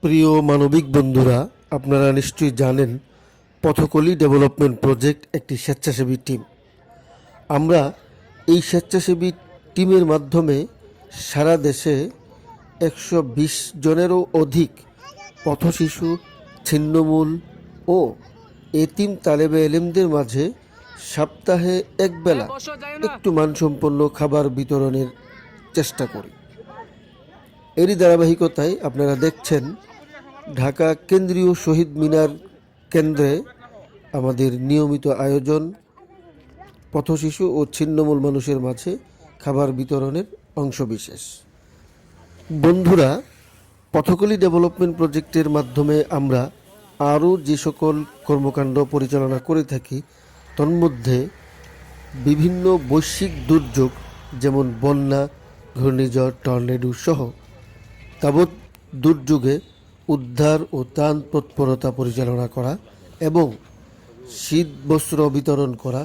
প্রিয় মানবিক বন্ধুরা, আপনারা নিশ্চয়ই জানেন পথকলি ডেভেলপমেন্ট প্রজেক্ট একটি স্বেচ্ছাসেবী টিম। আমরা এই স্বেচ্ছাসেবী টিমের মাধ্যমে সারা দেশে 120 জনেরও অধিক পথশিশু, ছিন্নমূল ও এতিম তালেবে এলেমদের মাঝে সপ্তাহে একবেলা একটু মানসম্পন্ন খাবার বিতরণের চেষ্টা করি। এরই ধারাবাহিকতায় আপনারা দেখছেন ঢাকা কেন্দ্রীয় শহীদ মিনার কেন্দ্রে আমাদের নিয়মিত আয়োজন পথশিশু ও ছিন্নমূল মানুষের মাঝে খাবার বিতরণের অংশবিশেষ। বন্ধুরা, পথকলি ডেভেলপমেন্ট প্রজেক্টের মাধ্যমে আমরা আরও যে সকল কর্মকাণ্ড পরিচালনা করে থাকি, তন্মধ্যে বিভিন্ন বৈশ্বিক দুর্যোগ যেমন বন্যা, ঘূর্ণিঝড়, টর্নেডো সহ তাবৎ দুর্যোগে উদ্ধার ও ত্রাণ তৎপরতা পরিচালনা করা এবং শীত বস্ত্র বিতরণ করা,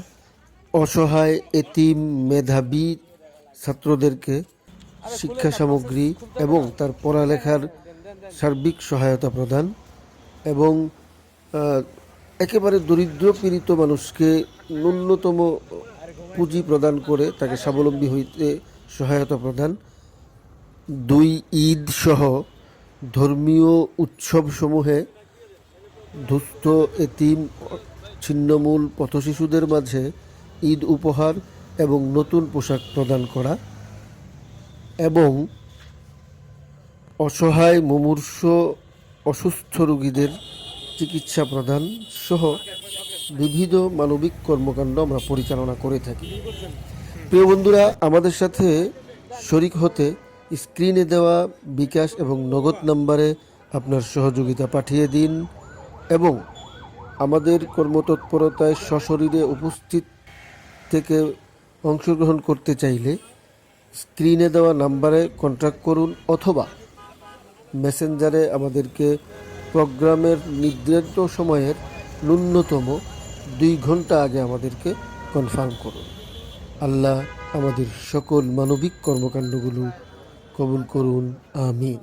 অসহায় এতিম মেধাবী ছাত্রদেরকে শিক্ষা সামগ্রী এবং তার পড়ালেখার সার্বিক সহায়তা প্রদান এবং একেবারে দরিদ্র পীড়িত মানুষকে ন্যূনতম পুঁজি প্রদান করে তাকে স্বাবলম্বী হইতে সহায়তা প্রদান, 2 ঈদ সহ ধর্মীয় উৎসবসমূহে দুস্থ এতিম ছিন্নমূল পথশিশুদের মাঝে ঈদ উপহার এবং নতুন পোশাক প্রদান করা এবং অসহায় মুমূর্ষ অসুস্থ রোগীদের চিকিৎসা প্রদান সহ বিবিধ মানবিক কর্মকাণ্ড আমরা পরিচালনা করে থাকি। প্রিয় বন্ধুরা, আমাদের সাথে শরিক হতে স্ক্রিনে দেওয়া বিকাশ এবং নগদ নাম্বারে আপনার সহযোগিতা পাঠিয়ে দিন এবং আমাদের কর্মতৎপরতায় সশরীরে উপস্থিত থেকে অংশগ্রহণ করতে চাইলে স্ক্রিনে দেওয়া নাম্বারে কন্ট্যাক্ট করুন অথবা মেসেঞ্জারে আমাদেরকে প্রোগ্রামের নির্ধারিত সময়ের ন্যূনতম 2 ঘন্টা আগে আমাদেরকে কনফার্ম করুন। আল্লাহ আমাদের সকল মানবিক কর্মকাণ্ডগুলো কবুল করুন, আমিন।